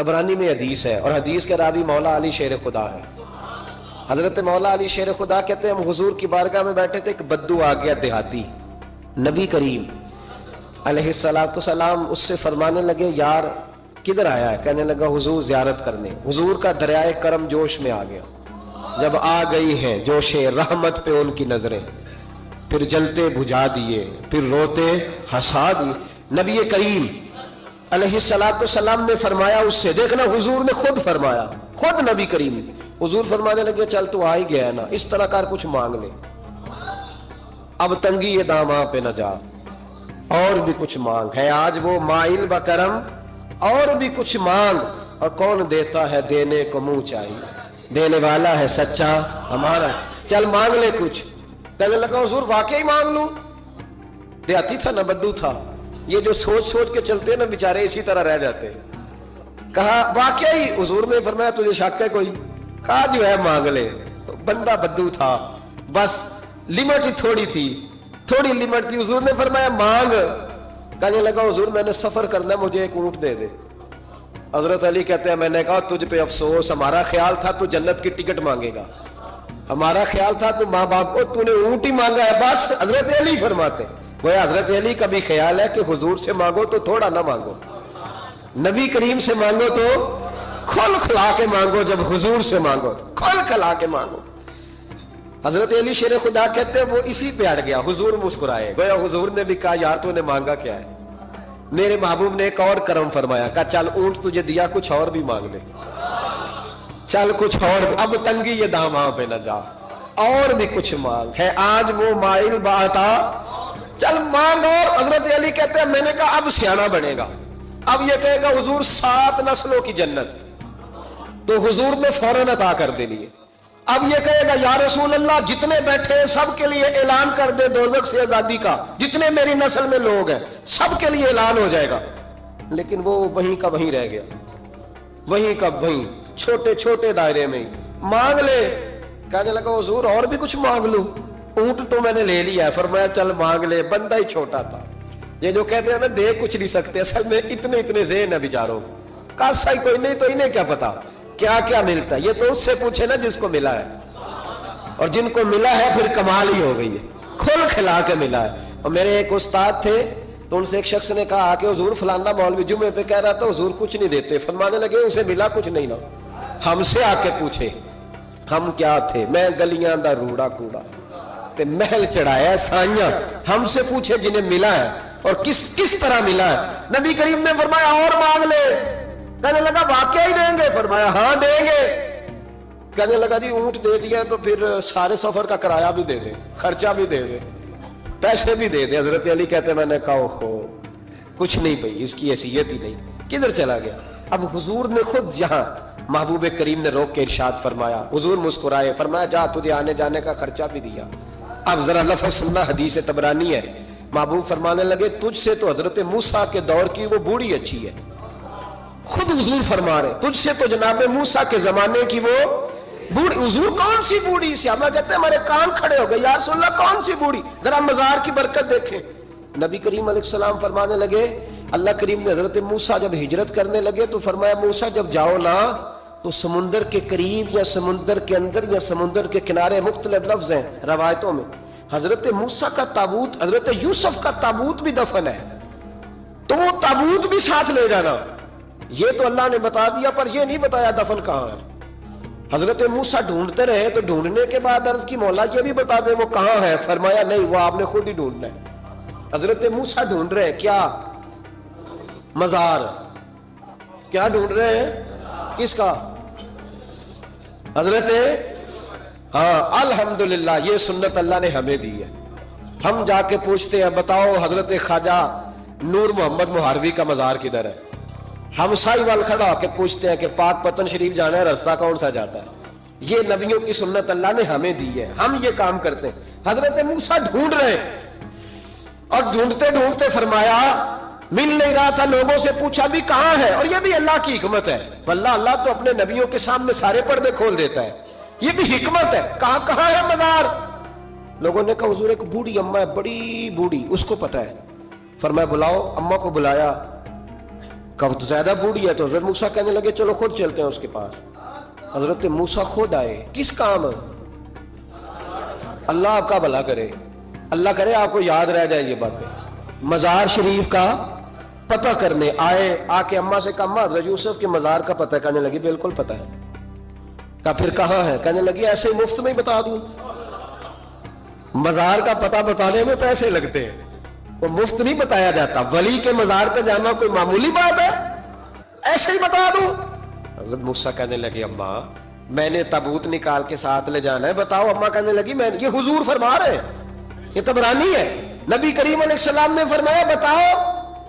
طبرانی میں حدیث ہے اور حدیث کے راوی مولا علی شیر خدا ہے. حضرت مولا علی شیر خدا کہتے ہیں ہم حضور کی بارگاہ میں بیٹھے تھے، ایک بدو آ گیا دیہاتی. نبی کریم علیہ السلام اس سے فرمانے لگے یار کدھر آیا ہے؟ کہنے لگا حضور زیارت کرنے. حضور کا دریائے کرم جوش میں آ گیا. جب آ گئی ہیں جوش رحمت پہ ان کی نظریں، پھر جلتے بجھا دیے، پھر روتے ہنسا دیے. نبی کریم علیہ السلام نے فرمایا اس سے، دیکھنا حضور نے خود فرمایا، خود نبی کریم نے. حضور فرمانے لگے چل تو آ ہی گیا ہے نا، اس طرح کر کچھ مانگ لے، اب تنگی یہ داماں پہ نہ جا، اور بھی کچھ مانگ ہے آج وہ مائل بکرم، اور بھی کچھ مانگ. اور کون دیتا ہے دینے کو منہ چاہیے، دینے والا ہے سچا ہمارا. چل مانگ لے کچھ. کہنے لگا حضور واقعی مانگ لوں؟ دیہاتی تھا نہ بدو تھا، یہ جو سوچ سوچ کے چلتے نا بیچارے اسی طرح رہ جاتے. کہا واقعی؟ حضور نے فرمایا تجھے شک ہے کوئی؟ کہا جو ہے مانگ لے. بندہ بدو تھا، بس لمٹ ہی تھوڑی تھی، تھوڑی لمٹ تھی. حضور نے فرمایا مانگ. کہنے لگا حضور میں نے سفر کرنا ہے، مجھے ایک اونٹ دے دے. حضرت علی کہتے ہیں میں نے کہا تجھ پہ افسوس، ہمارا خیال تھا تو جنت کی ٹکٹ مانگے گا، ہمارا خیال تھا تو ماں باپ کو، تو نے اونٹ ہی مانگا ہے بس. حضرت علی فرماتے وہ حضرت علی کا بھی خیال ہے کہ حضور سے مانگو تو تھوڑا نہ مانگو، نبی کریم سے مانگو تو کھل کھلا کے مانگو، جب حضور سے مانگو کھل کھلا کے مانگو. حضرت علی شیر خدا کہتے ہیں وہ اسی پہ اڑ گیا. حضور مسکرائے، گویا حضور نے بھی کہا یار تو نے مانگا کیا ہے؟ میرے محبوب نے ایک اور کرم فرمایا، کہا چل اونٹ تجھے دیا، کچھ اور بھی مانگ لے، چل کچھ اور، اب تنگی یہ داماں پہ نہ جا، اور بھی کچھ مانگ ہے آج وہ مائل باتا، چل مانگ. اور حضرت علی کہتے ہیں میں نے کہا اب سیانا بنے گا، اب یہ کہے گا حضور 7 نسلوں کی جنت، تو حضور نے فوراً عطا کر دے لیے. اب یہ کہے گا یا رسول اللہ جتنے بیٹھے سب کے لیے اعلان کر دے دوزخ سے آزادی کا، جتنے میری نسل میں لوگ ہیں سب کے لیے اعلان ہو جائے گا. لیکن وہ وہیں کا وہیں رہ گیا، وہیں کا وہیں، چھوٹے چھوٹے دائرے میں. مانگ لے. کہنے لگا حضور اور بھی کچھ مانگ لوں؟ اونٹ تو میں نے لے لیا ہے. فرمایا چل مانگ لے. بندہ ہی چھوٹا تھا. یہ جو کہتے ہیں نا دے کچھ نہیں سکتے، اصل میں اتنے ذہن ہے بیچاروں کو، کاسا ہی کوئی نہیں تو انہیں کیا پتا کیا کیا ملتا ہے. یہ تو اس سے پوچھے نا جس کو ملا ہے، اور جن کو ملا ہے پھر کمال ہی ہو گئی ہے، کھل کھلا کے ملا ہے. اور میرے ایک استاد تھے تو ان سے ایک شخص نے کہا کہ حضور فلانا مولوی جمعے پہ کہہ رہا تھا حضور کچھ نہیں دیتے. فرمانے لگے اسے ملا کچھ نہیں نا، ہم سے آ کے پوچھے ہم کیا تھے، میں گلیاں دا روڑا کوڑا تے محل چڑھایا سائیاں، ہم سے پوچھے جنہیں ملا ہے اور کس طرح ملا ہے. نبی کریم نے فرمایا اور مانگ لے. کہنے لگا واقعہ ہی دیں گے؟ فرمایا ہاں دیں گے. کہنے لگا جی اونٹ دے دیا تو پھر سارے سفر کا کرایہ بھی دے دے، خرچہ بھی دے دے، پیسے بھی دے دے. حضرت علی کہتے میں نے کہا خو کچھ نہیں پئی، اس کی حیثیت ہی نہیں، کدھر چلا گیا. اب حضور نے خود یہاں محبوب کریم نے روک کے ارشاد فرمایا. حضور مسکرائے، فرمایا جا تجھے آنے جانے کا خرچہ بھی دیا. اب ذرا لفظ سننا، حدیث طبرانی ہے. محبوب فرمانے لگے تجھ سے تو حضرت موسیٰ کے دور کی وہ بوڑھی اچھی ہے. خود حضور فرما رہے تجھ سے تو جناب موسیٰ کے زمانے کی وہ بوڑھی. حضور کون سی بوڑھی؟ صحابہ کہتے ہیں ہمارے کان کھڑے ہو گئے، یا رسول اللہ کون سی بوڑھی؟ ذرا مزار کی برکت دیکھیں. نبی کریم علیہ السلام فرمانے لگے اللہ کریم نے حضرت موسیٰ جب ہجرت کرنے لگے تو فرمایا موسیٰ جب جاؤ نا تو سمندر کے قریب یا سمندر کے اندر یا سمندر کے کنارے، مختلف لفظ ہیں روایتوں میں، حضرت موسیٰ کا تابوت، حضرت یوسف کا تابوت بھی دفن ہے، تو وہ تابوت بھی ساتھ لے جانا. یہ تو اللہ نے بتا دیا پر یہ نہیں بتایا دفن کہاں ہے. حضرت موسیٰ ڈھونڈتے رہے تو ڈھونڈنے کے بعد عرض کی مولا یہ بھی بتا دے وہ کہاں ہے. فرمایا نہیں، وہ آپ نے خود ہی ڈھونڈنا ہے. حضرت موسیٰ ڈھونڈ رہے ہیں کیا؟ مزار. کیا ڈھونڈ رہے ہیں؟ کس کا؟ حضرت ہاں الحمدللہ یہ سنت اللہ نے ہمیں دی ہے. ہم جا کے پوچھتے ہیں بتاؤ حضرت خواجہ نور محمد مہاروی کا مزار کدھر ہے. ہم سائی وال کھڑا ہو کے پوچھتے ہیں کہ پاک پتن شریف جانا ہے، راستہ کون سا جاتا ہے. یہ نبیوں کی سنت اللہ نے ہمیں دی ہے، ہم یہ کام کرتے ہیں. حضرت موسیٰ ڈھونڈ رہے اور ڈھونڈتے ڈھونڈتے فرمایا مل نہیں رہا تھا، لوگوں سے پوچھا بھی کہاں ہے. اور یہ بھی اللہ کی حکمت ہے، اللہ تو اپنے نبیوں کے سامنے سارے پردے کھول دیتا ہے، یہ بھی حکمت ہے. کہاں ہے مزار؟ لوگوں نے کہا حضور ایک بوڑھی اماں ہے، بڑی بوڑھی، اس کو پتا ہے. فرمایا بلاؤ. اماں کو بلایا. کہا تو زیادہ بوڑھی ہے. تو حضرت موسیٰ کہنے لگے چلو خود چلتے ہیں اس کے پاس. حضرت موسیٰ خود آئے. کس کام؟ اللہ آپ کا بھلا کرے, اللہ کرے آپ کو یاد رہ جائے یہ باتیں. مزار شریف کا پتہ کرنے آئے. آ کے اماں سے کہا حضرت یوسف کے مزار کا پتہ. کہنے لگی بالکل پتہ ہے. کہا پھر کہاں ہے؟ کہنے لگی ایسے ہی مفت میں ہی بتا دوں. مزار کا پتہ بتانے میں پیسے لگتے ہیں, وہ مفت نہیں بتایا جاتا. ولی کے مزار پہ جانا کوئی معمولی بات ہے؟ ایسے ہی بتا دوں. حضرت موسیٰ کہنے لگے اماں میں نے تابوت نکال کے ساتھ لے جانا ہے, بتاؤ. اماں کہنے لگی میں, یہ حضور فرما رہے ہیں, یہ طبرانی ہے, نبی کریم علیہ السلام نے فرمایا بتاؤ.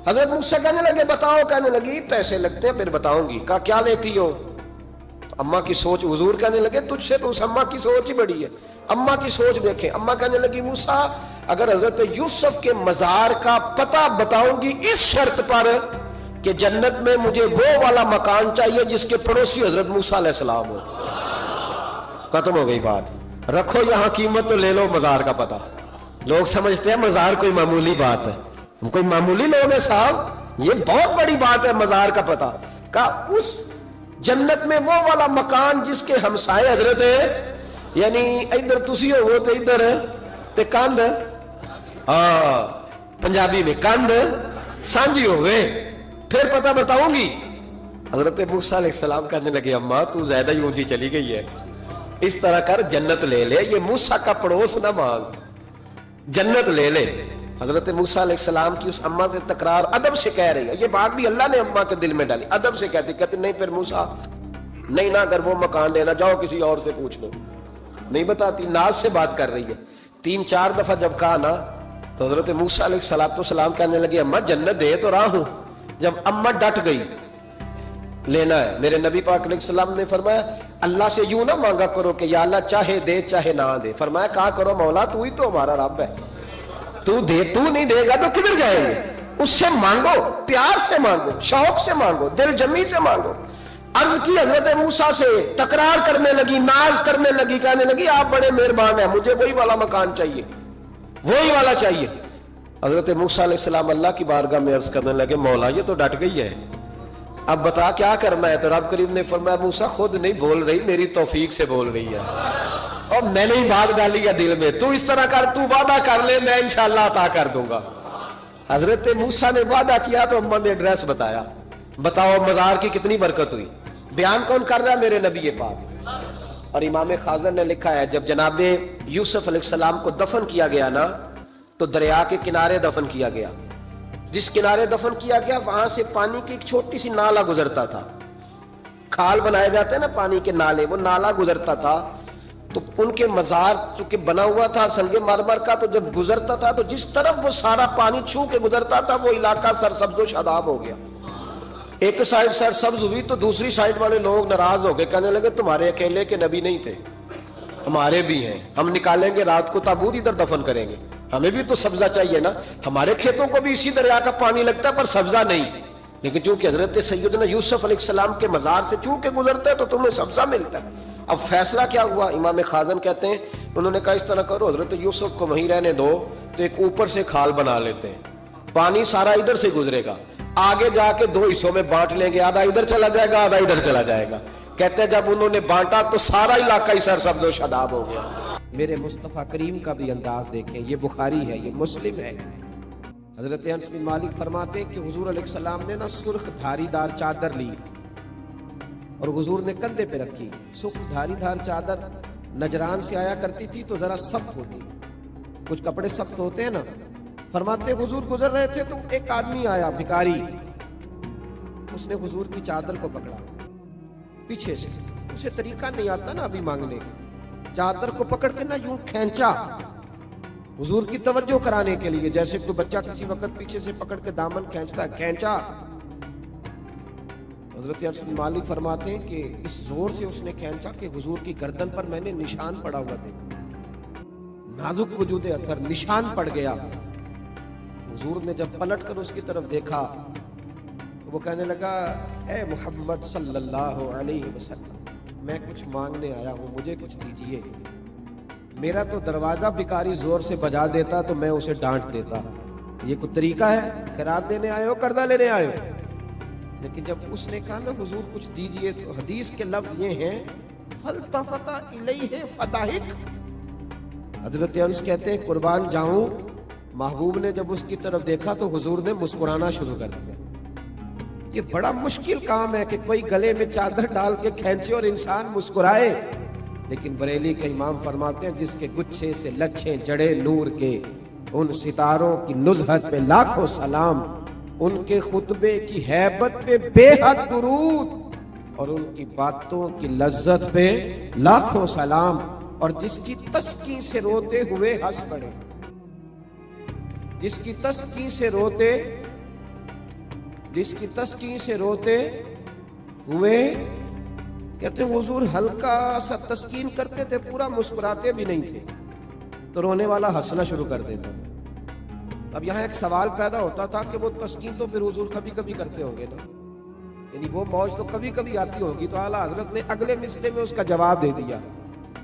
حضرت موسیٰ کہنے لگے بتاؤ. کہنے لگی پیسے لگتے ہیں پھر بتاؤں گی. کہا کیا لیتی ہو؟ اماں کی سوچ. حضور کہنے لگے تجھ سے تو اس اماں کی سوچ ہی بڑی ہے, اماں کی سوچ دیکھیں. اماں کہنے لگی موسیٰ اگر حضرت یوسف کے مزار کا پتہ بتاؤں گی اس شرط پر کہ جنت میں مجھے وہ والا مکان چاہیے جس کے پڑوسی حضرت موسیٰ علیہ السلام ہو. ختم ہو گئی بات. رکھو یہاں قیمت تو لے لو مزار کا پتہ. لوگ سمجھتے ہیں مزار کوئی معمولی بات ہے. کوئی معمولی لوگ ہیں صاحب, یہ بہت بڑی بات ہے مزار کا پتہ. کہا اس جنت میں وہ والا مکان جس کے ہمسائے حضرت ہے, یعنی ادھر تسی ہو تو ادھر تے کندھ, پنجابی میں کندھ سانجی ہوئے, پھر پتہ بتاؤں گی. حضرت موسیٰ علیہ السلام کہنے لگے اماں تو زیادہ ہی اونچی چلی گئی ہے, اس طرح کر جنت لے لے, یہ موسیٰ کا پڑوس نہ مانگ, جنت لے لے. حضرت موسیٰ علیہ السلام کی اس اماں سے تکرار ادب سے کہہ رہی ہے. یہ بات بھی اللہ نے اماں کے دل میں ڈالی, ادب سے کہتی نہیں پھر موسیٰ نہیں نہ اگر وہ مکان دینا جاؤ کسی اور سے پوچھ لو. نہیں بتاتی, ناز سے بات کر رہی ہے. 3-4 دفعہ جب کہا نا تو حضرت موسیٰ علیہ السلام کہنے لگے اماں جنت دے تو رہا ہوں. جب اماں ڈٹ گئی لینا ہے, میرے نبی پاک علیہ السلام نے فرمایا اللہ سے یوں نہ مانگا کرو کہ یا اللہ چاہے دے چاہے نہ دے. فرمایا کہا کرو مولا تو ہی تو ہمارا رب ہے, تو دے, تو نہیں دے گا تو کدھر جائیں گے. اس سے مانگو, پیار سے مانگو, شوق سے مانگو, دل جمی سے مانگو. عرض کی حضرت موسیٰ سے, تکرار کرنے لگی, ناز کرنے لگی, کہنے لگی آپ بڑے مہربان ہیں, مجھے وہی والا مکان چاہیے, وہی والا چاہیے. حضرت موسیٰ علیہ السلام اللہ کی بارگاہ میں عرض کرنے لگے مولا یہ تو ڈٹ گئی ہے, اب بتا کیا کرنا ہے. تو رب کریم نے فرمایا موسیٰ خود نہیں بول رہی, میری توفیق سے بول رہی ہے, اور میں نے ہی بات ڈالی ہے دل میں. تو اس طرح کر, تو وعدہ کر لے میں انشاءاللہ عطا کر دوں گا. حضرت موسیٰ نے وعدہ کیا تو اماں نے ایڈریس بتایا. بتاؤ مزار کی کتنی برکت ہوئی. بیان کون کر رہا ہے؟ میرے نبی پاک. اور امام خازن نے لکھا ہے جب جناب یوسف علیہ السلام کو دفن کیا گیا نا تو دریا کے کنارے دفن کیا گیا. جس کنارے دفن کیا گیا وہاں سے پانی کی ایک چھوٹی سی نالا گزرتا تھا. کھال بنائے جاتے ہیں نا پانی کے نالے, وہ نالا گزرتا تھا. تو ان کے مزار چونکہ بنا ہوا تھا سنگ مرمر کا, تو جب گزرتا تھا تو جس طرف وہ سارا پانی چھو کے گزرتا تھا وہ علاقہ سرسبز و شاداب ہو گیا. ایک سائڈ سرسبز ہوئی تو دوسری سائڈ والے لوگ ناراض ہو گئے, کہنے لگے تمہارے اکیلے کے نبی نہیں تھے, ہمارے بھی ہیں, ہم نکالیں گے رات کو تابوت ادھر دفن کریں گے, ہمیں بھی تو سبزہ چاہیے نا. ہمارے کھیتوں کو بھی اسی دریا کا پانی لگتا ہے پر سبزہ نہیں, لیکن چونکہ حضرت سیدنا یوسف علیہ السلام کے مزار سے چونکہ گزرتا ہے تو تمہیں سبزہ ملتا ہے. اب فیصلہ کیا ہوا؟ امام خازن کہتے ہیں انہوں نے کہا اس طرح کرو حضرت یوسف کو وہیں رہنے دو, تو ایک اوپر سے کھال بنا لیتے ہیں, پانی سارا ادھر سے گزرے گا, آگے جا کے 2 حصوں میں بانٹ لیں گے, آدھا ادھر چلا جائے گا آدھا ادھر چلا جائے گا. کہتے ہیں جب انہوں نے بانٹا تو سارا علاقہ ہی سرسبز و شاداب ہو گیا. میرے مصطفیٰ کریم کا بھی انداز دیکھیں, یہ بخاری ہے, یہ مسلم ہے. حضرت انس بن مالک فرماتے ہیں کہ حضور علیہ السلام نے نا سرخ دھاری دار چادر لی اور حضور نے کندھے پہ رکھی. سرخ دھاری دار چادر نجران سے آیا کرتی تھی تو ذرا سخت ہوتی, کچھ کپڑے سخت ہوتے ہیں نا. فرماتے حضور گزر رہے تھے تو ایک آدمی آیا بھکاری, اس نے حضور کی چادر کو پکڑا پیچھے سے, اسے طریقہ نہیں آتا نا ابھی مانگنے, چادر کو پکڑ کے نا یوں کھینچا حضور کی توجہ کرانے کے لیے, جیسے کوئی بچہ کسی وقت پیچھے سے پکڑ کے دامن کھینچتا ہے, کھینچا. حضرت انس بن مالک فرماتے ہیں کہ اس زور سے اس نے کھینچا کہ حضور کی گردن پر میں نے نشان پڑا ہوا دیکھا, نازک وجود اطہر, نشان پڑ گیا. حضور نے جب پلٹ کر اس کی طرف دیکھا تو وہ کہنے لگا اے محمد صلی اللہ علیہ وسلم, میں کچھ مانگنے آیا ہوں, مجھے کچھ دیجئے. میرا تو دروازہ بھکاری زور سے بجا دیتا تو میں اسے ڈانٹ دیتا, یہ کوئی طریقہ ہے؟ خیرات دینے آئے ہو قرضہ لینے آئے ہو؟ لیکن جب اس نے کہا نا حضور کچھ دیجئے، تو حدیث کے لفظ یہ ہیں فَالْتَفَتَ إِلَيْهِ فَضَحِكَ۔ حضرت انس کہتے ہیں قربان جاؤں، محبوب نے جب اس کی طرف دیکھا تو حضور نے مسکرانا شروع کر دیا۔ یہ بڑا مشکل کام ہے کہ کوئی گلے میں چادر ڈال کے کھینچے اور انسان مسکرائے، لیکن بریلی کے امام فرماتے ہیں جس کے گچھے سے لچھیں جڑے نور کے، ان ستاروں کی نزہت پہ لاکھوں سلام، ان کے خطبے کی ہیبت پہ بے حد درود، اور ان کی باتوں کی لذت پہ لاکھوں سلام، اور جس کی تسکین سے روتے ہوئے ہنس پڑے، جس کی تسکین سے روتے ہوئے کہتے ہیں حضور ہلکا سا تسکین کرتے تھے، پورا مسکراتے بھی نہیں تھے، تو رونے والا ہنسنا شروع کر دیتا۔ اب یہاں ایک سوال پیدا ہوتا تھا کہ وہ تسکین تو پھر حضور کبھی کبھی کرتے ہوں گے نا، یعنی وہ موج تو کبھی کبھی آتی ہوگی، تو اعلیٰ حضرت نے اگلے مصرعے میں اس کا جواب دے دیا،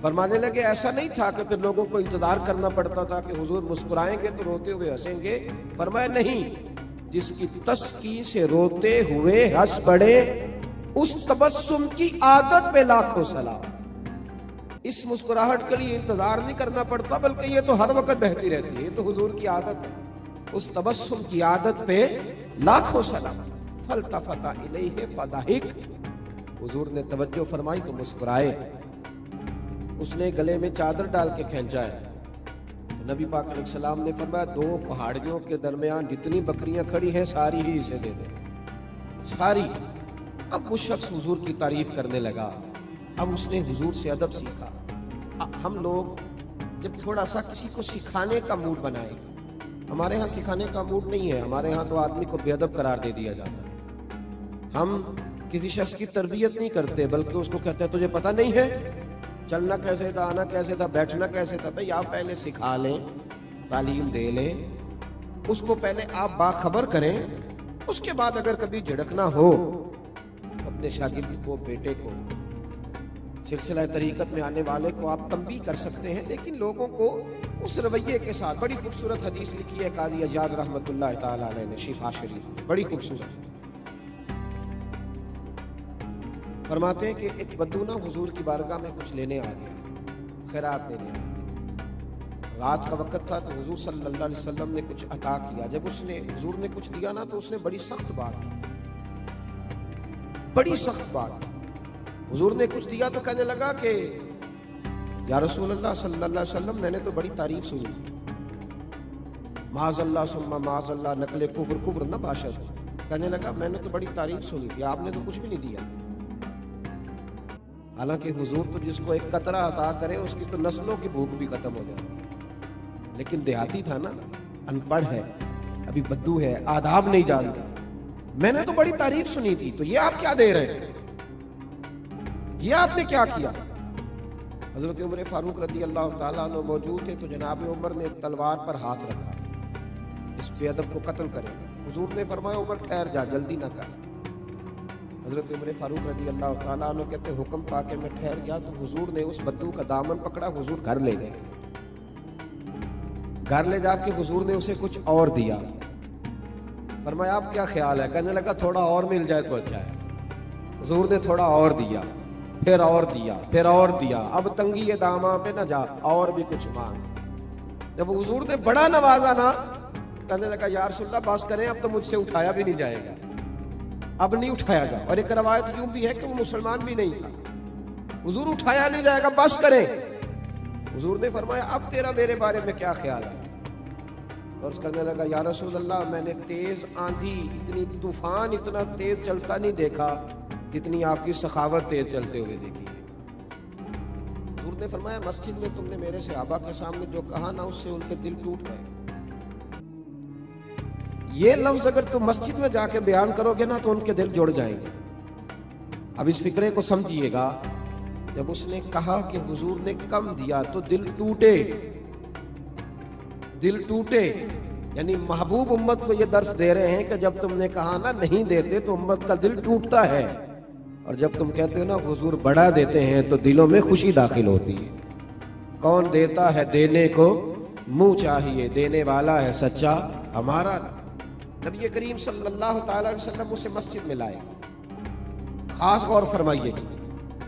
فرمانے لگے ایسا نہیں تھا کہ پھر لوگوں کو انتظار کرنا پڑتا تھا کہ حضور مسکرائیں گے تو روتے ہوئے ہنسیں گے، فرمایا نہیں، جس کی تسکین سے روتے ہوئے ہنس پڑے اس تبسم کی عادت پہ لاکھوں سلام۔ اس مسکراہٹ کے لیے انتظار نہیں کرنا پڑتا، بلکہ یہ تو ہر وقت بہتی رہتی ہے، یہ تو حضور کی عادت ہے، اس تبسم کی عادت پہ لاکھوں سلام۔ فَالْتَفَتَ إِلَيْهِ فَضَحِكَ، حضور نے توجہ فرمائی تو مسکرائے۔ اس نے گلے میں چادر ڈال کے کھینچا ہے، نبی پاک علیہ السلام نے فرمایا دو پہاڑیوں کے درمیان جتنی بکریاں کھڑی ہیں ساری ہی اسے دے دیں، ساری۔ اب وہ شخص حضور کی تعریف کرنے لگا، اب اس نے حضور سے ادب سیکھا۔ ہم لوگ جب تھوڑا سا کسی کو سکھانے کا موڈ بنائیں، ہمارے ہاں سکھانے کا موڈ نہیں ہے، ہمارے ہاں تو آدمی کو بے ادب قرار دے دیا جاتا ہے۔ ہم کسی شخص کی تربیت نہیں کرتے، بلکہ اس کو کہتے ہیں تجھے پتہ نہیں ہے چلنا کیسے تھا، آنا کیسے تھا، بیٹھنا کیسے تھا۔ بھئی آپ پہلے سکھا لیں، تعلیم دے لیں، اس کو پہلے آپ باخبر کریں، اس کے بعد اگر کبھی جھڑکنا ہو اپنے شاگرد کو، بیٹے کو، سلسلہ طریقت میں آنے والے کو آپ تنبیہ کر سکتے ہیں، لیکن لوگوں کو اس رویے کے ساتھ۔ بڑی خوبصورت حدیث لکھی ہے قاضی اجاز رحمۃ اللہ تعالی علیہ نے شفا شریف، بڑی خوبصورت، فرماتے ہیں کہ ایک بدو نا حضور کی بارگاہ میں کچھ لینے آ گیا، خیرات دینے آیا، رات کا وقت تھا، تو حضور صلی اللہ علیہ وسلم نے کچھ عطا کیا۔ جب اس نے حضور نے کچھ دیا نا تو اس نے بڑی سخت بات کی، بڑی سخت بات کی۔ حضور نے کچھ دیا تو کہنے لگا کہ یا رسول اللہ صلی اللہ علیہ وسلم میں نے تو بڑی تعریف سنی، معاذ اللہ ثم معاذ اللہ نقل کفر نہ باشد، کہنے لگا میں نے تو بڑی تعریف سنی تھی، آپ نے تو کچھ بھی نہیں دیا۔ حالانکہ حضور تو جس کو ایک قطرہ عطا کرے اس کی تو نسلوں کی بھوک بھی ختم ہو جاتی، لیکن دیہاتی تھا نا، ان پڑھ ہے، ابھی بدو ہے، آداب نہیں جانتا، میں نے تو بڑی تعریف سنی تھی، تو یہ آپ کیا دے رہے ہیں، یہ آپ نے کیا کیا؟ حضرت عمر فاروق رضی اللہ تعالیٰ عنہ موجود تھے، تو جناب عمر نے تلوار پر ہاتھ رکھا، اس بے ادب کو قتل کرے۔ حضور نے فرمایا عمر ٹھہر جا، جلدی نہ کر۔ حضرت عمر فاروق رضی اللہ تعالیٰ عنہ کہتے حکم پا کے میں ٹھہر گیا، تو حضور نے اس بدو کا دامن پکڑا، حضور گھر لے گئے، گھر لے جا کے حضور نے اسے کچھ اور دیا، فرمایا آپ کیا خیال ہے؟ کہنے لگا تھوڑا اور مل جائے تو اچھا ہے۔ حضور نے تھوڑا اور دیا، پھر اور دیا، پھر اور دیا، اب تنگی داماں پہ نہ جا، اور بھی کچھ مانگ۔ جب حضور نے بڑا نوازا نا، کہنے لگا یا رسول اللہ بس کریں، اب تو مجھ سے اٹھایا بھی نہیں جائے گا، اب نہیں اٹھایا گا۔ اور ایک روایت یوں بھی ہے کہ وہ مسلمان بھی نہیں تھا، حضور اٹھایا نہیں جائے گا، بس کریں۔ حضور نے فرمایا اب تیرا میرے بارے میں کیا خیال ہے؟ اور اس کہنے لگا یا رسول اللہ میں نے تیز آندھی، اتنی طوفان اتنا تیز چلتا نہیں دیکھا جتنی آپ کی سخاوت تیز چلتے ہوئے دیکھی ہے۔ حضور نے فرمایا مسجد میں تم نے میرے صحابہ کے سامنے جو کہا نا، اس سے ان کے دل ٹوٹ گئے۔ یہ لفظ اگر تم مسجد میں جا کے بیان کرو گے نا تو ان کے دل جڑ جائیں گے۔ اب اس فکرے کو سمجھیے گا، جب اس نے کہا کہ حضور نے کم دیا تو دل ٹوٹے، دل ٹوٹے، یعنی محبوب امت کو یہ درس دے رہے ہیں کہ جب تم نے کہا نا نہیں دیتے تو امت کا دل ٹوٹتا ہے، اور جب تم کہتے ہو نا حضور بڑا دیتے ہیں تو دلوں میں خوشی داخل ہوتی ہے۔ کون دیتا ہے دینے کو منہ چاہیے، دینے والا ہے سچا ہمارا۔ نبی کریم صلی اللہ تعالی علیہ وسلم اسے مسجد میں لائے. خاص غور فرمائیے,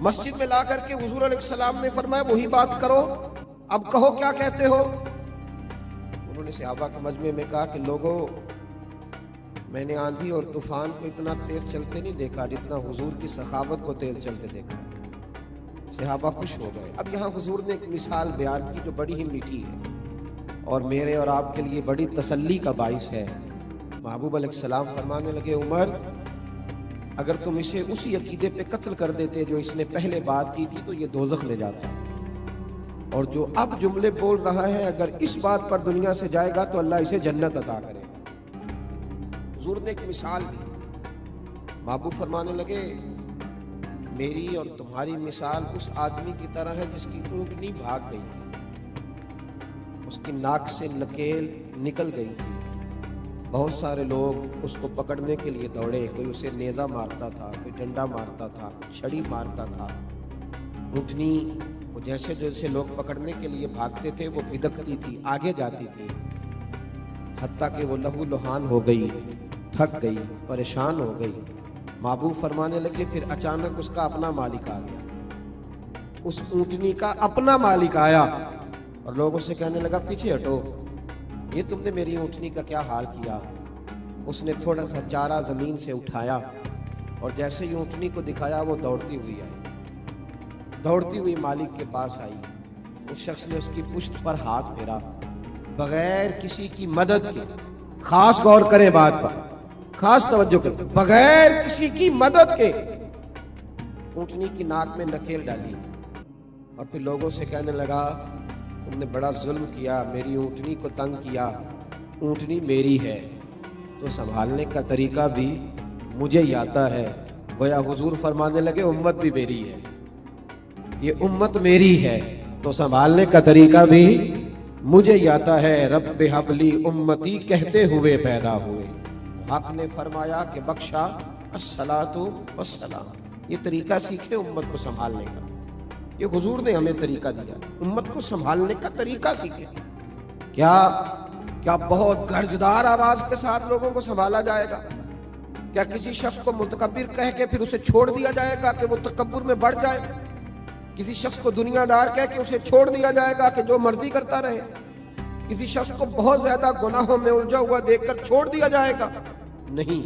مسجد میں لا کر کے حضور علیہ السلام نے فرمایا وہی بات کرو, اب کہو کیا کہتے ہو. انہوں نے صحابہ کے مجمع میں کہا کہ لوگوں, میں نے آندھی اور طوفان کو اتنا تیز چلتے نہیں دیکھا جتنا حضور کی سخاوت کو تیز چلتے دیکھا. صحابہ خوش ہو گئے. اب یہاں حضور نے ایک مثال بیان کی جو بڑی ہی میٹھی ہے اور میرے اور آپ کے لیے بڑی تسلی کا باعث ہے. محبوب علیہ السلام فرمانے لگے, عمر اگر تم اسے اسی عقیدے پہ قتل کر دیتے جو اس نے پہلے بات کی تھی تو یہ دوزخ میں جاتا, اور جو اب جملے بول رہا ہے اگر اس بات پر دنیا سے جائے گا تو اللہ اسے جنت عطا کرے. حضور نے ایک مثال دی. محبوب فرمانے لگے, میری اور تمہاری مثال اس آدمی کی طرح ہے جس کی اونٹنی بھاگ گئی تھی, اس کی ناک سے نکیل نکل گئی تھی. بہت سارے لوگ اس کو پکڑنے کے لیے دوڑے, کوئی اسے نیزہ مارتا تھا, کوئی ڈنڈا مارتا تھا, چھڑی مارتا تھا. اونٹنی وہ جیسے جیسے لوگ پکڑنے کے لیے بھاگتے تھے وہ بدکتی تھی, آگے جاتی تھی, حتیٰ کہ وہ لہو لہان ہو گئی, تھک گئی, پریشان ہو گئی. محبوب فرمانے لگے پھر اچانک اس کا اپنا مالک آ گیا. اس اونٹنی کا اپنا مالک آیا اور لوگ اسے کہنے لگا پیچھے ہٹو, یہ تم نے میری اونٹنی کا کیا حال کیا. اس نے تھوڑا سا چارہ زمین سے اٹھایا اور جیسے ہی اونٹنی کو دکھایا وہ دوڑتی ہوئی آئی, دوڑتی ہوئی مالک کے پاس آئی. اس شخص نے اس کی پشت پر ہاتھ پھیرا بغیر کسی کی مدد کے. خاص غور کریں بات پر, خاص توجہ کریں, بغیر کسی کی مدد کے اونٹنی کی ناک میں نکیل ڈالی اور پھر لوگوں سے کہنے لگا تم نے بڑا ظلم کیا, میری اونٹنی کو تنگ کیا, اونٹنی میری ہے تو سنبھالنے کا طریقہ بھی مجھے ہی آتا ہے. گویا حضور فرمانے لگے امت بھی میری ہے, یہ امت میری ہے تو سنبھالنے کا طریقہ بھی مجھے ہی آتا ہے. رب حبلی امتی کہتے ہوئے پیدا ہوئے. حق نے فرمایا کہ بخشا الصلاۃ والسلام. یہ طریقہ سیکھے امت کو سنبھالنے کا, یہ حضور نے ہمیں طریقہ دیا, امت کو سنبھالنے کا طریقہ سیکھے. کیا بہت گرجدار آواز کے ساتھ لوگوں کو سنبھالا جائے گا؟ کیا کسی شخص کو متکبر کہہ کے پھر اسے چھوڑ دیا جائے گا کہ وہ تکبر میں بڑھ جائے؟ کسی شخص کو دنیا دار کہہ کے اسے چھوڑ دیا جائے گا کہ جو مرضی کرتا رہے؟ کسی شخص کو بہت زیادہ گناہوں میں الجھا ہوا دیکھ کر چھوڑ دیا جائے گا؟ نہیں,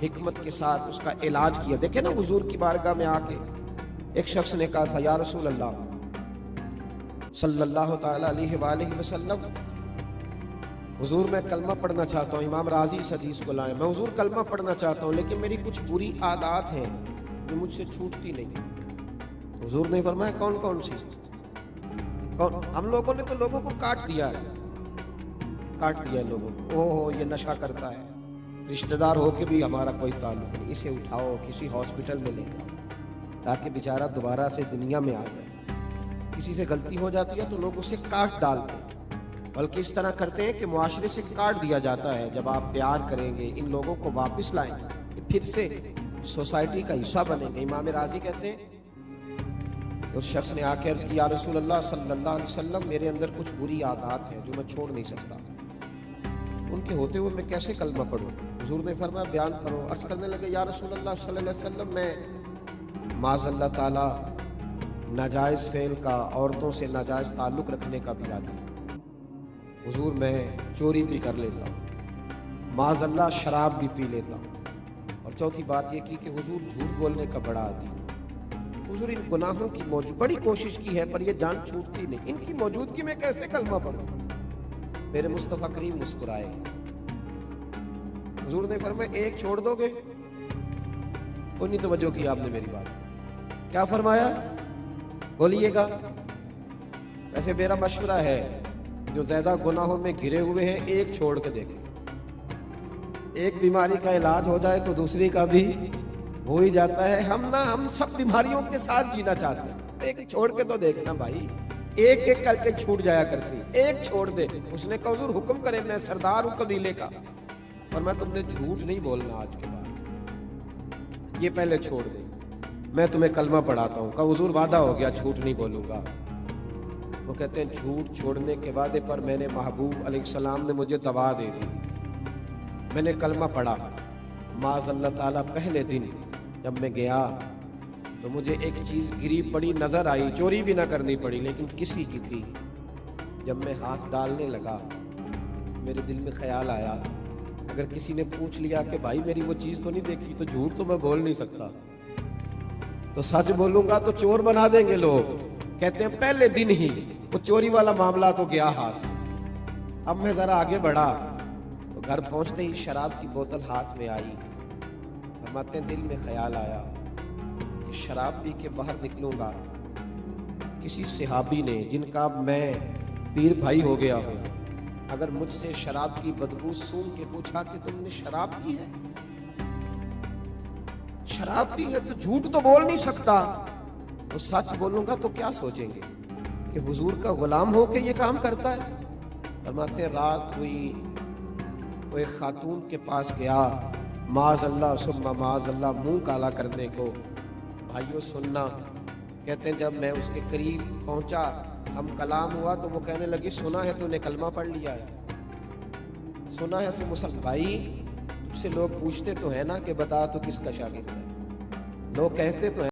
حکمت کے ساتھ اس کا علاج کیا. دیکھیں نا, حضور کی بارگاہ میں آ کے ایک شخص نے کہا تھا یا رسول اللہ صلی اللہ تعالی علیہ وآلہ وسلم, حضور میں کلمہ پڑھنا چاہتا ہوں. امام راضی اس حدیث کو لائے, میں حضور کلمہ پڑھنا چاہتا ہوں لیکن میری کچھ بری عادات ہیں جو مجھ سے چھوٹتی نہیں. حضور نے فرمایا کون کون سی؟ ہم لوگوں نے تو لوگوں کو کاٹ دیا ہے لوگوں کو. اوہ یہ نشہ کرتا ہے, رشتہ دار ہو کے بھی ہمارا کوئی تعلق نہیں, اسے اٹھاؤ کسی ہاسپٹل میں لے جاؤ تاکہ بیچارہ دوبارہ سے دنیا میں آ جائے. کسی سے غلطی ہو جاتی ہے تو لوگ اسے کاٹ ڈالتے ہیں, بلکہ اس طرح کرتے ہیں کہ معاشرے سے کاٹ دیا جاتا ہے. جب آپ پیار کریں گے, ان لوگوں کو واپس لائیں گے, پھر سے سوسائٹی کا حصہ بنیں گے. امام راضی کہتے ہیں کہ اس شخص نے آ کے عرض کی یا رسول اللہ صلی اللہ علیہ وسلم, میرے اندر کچھ بری عادات ہیں جو میں چھوڑ نہیں سکتا, ان کے ہوتے ہوئے میں کیسے کلمہ پڑھوں؟ حضور نے فرمایا بیان کرو. عرض کرنے لگے یا رسول اللہ صلی اللہ علیہ وسلم, میں معاذ اللہ تعالی ناجائز فعل کا, عورتوں سے ناجائز تعلق رکھنے کا بھی عادی ہوں. حضور میں چوری بھی کر لیتا ہوں, معاذ اللہ شراب بھی پی لیتا ہوں, اور چوتھی بات یہ کی کہ حضور جھوٹ بولنے کا بڑا عادی ہوں. حضور ان گناہوں کی بڑی کوشش کی ہے پر یہ جان چھوٹتی نہیں, ان کی موجودگی میں کیسے کلمہ پڑھوں؟ میرے مصطفیٰ کریم مسکرائے. حضور نے فرمایا ایک چھوڑ دو گے؟ کوئی نہیں توجہ کی آپ نے میری بات. کیا فرمایا بولیے گا؟ ویسے میرا مشورہ ہے جو زیادہ گناہوں میں گھرے ہوئے ہیں ایک چھوڑ کے دیکھیں. ایک بیماری کا علاج ہو جائے تو دوسری کا بھی ہو ہی جاتا ہے. ہم سب بیماریوں کے ساتھ جینا چاہتے ہیں. ایک چھوڑ کے تو دیکھنا بھائی, ایک ایک کر کے چھوٹ جایا کرتی, ایک چھوڑ دے. اس نے کہا حضور حکم کرے, میں سردار ہوں قبیلے کا, اور میں تم نے جھوٹ نہیں بولنا آج کے بعد, یہ پہلے چھوڑ دے, میں تمہیں کلمہ پڑھاتا ہوں. کہا حضور وعدہ ہو گیا جھوٹ نہیں بولوں گا. وہ کہتے ہیں جھوٹ چھوڑنے کے وعدے پر میں نے محبوب علیہ السلام نے مجھے دوا دے دی. میں نے کلمہ پڑھا، معاذ اللہ تعالیٰ پہلے دن جب میں گیا تو مجھے ایک چیز گری پڑی نظر آئی، چوری بھی نہ کرنی پڑی لیکن کسی کی تھی۔ جب میں ہاتھ ڈالنے لگا میرے دل میں خیال آیا اگر کسی نے پوچھ لیا کہ بھائی میری وہ چیز تو نہیں دیکھی، تو جھوٹ تو میں بول نہیں سکتا، تو سچ بولوں گا تو چور بنا دیں گے لوگ۔ کہتے ہیں پہلے دن ہی وہ چوری والا معاملہ تو گیا ہاتھ سے۔ اب میں ذرا آگے بڑھا تو گھر پہنچتے ہی شراب کی بوتل ہاتھ میں آئی۔ فرماتے ہیں دل میں خیال آیا کہ شراب پی کے باہر نکلوں گا، کسی صحابی نے جن کا اب میں پیر بھائی ہو گیا ہوں، اگر مجھ سے شراب کی بدبو سون کے پوچھا کہ تم نے شراب پی ہے، شراب پی ہے، تو جھوٹ تو بول نہیں سکتا، تو سچ بولوں گا تو کیا سوچیں گے کہ حضور کا غلام ہو کے یہ کام کرتا ہے۔ فرماتے ہیں رات ہوئی، وہ ایک خاتون کے پاس گیا، معاذ اللہ ثم معاذ اللہ منہ کالا کرنے کو۔ بھائیو سننا، کہتے ہیں جب میں اس کے قریب پہنچا، ہم کلام ہوا تو وہ کہنے لگی سنا ہے تو نے کلمہ پڑھ لیا ہے، سنا ہے تو مسلمان۔ بھائی تجھ سے لوگ پوچھتے تو ہیں نا کہ بتا تو کس کا شاگرد ہے، لوگ کہتے تو ہیں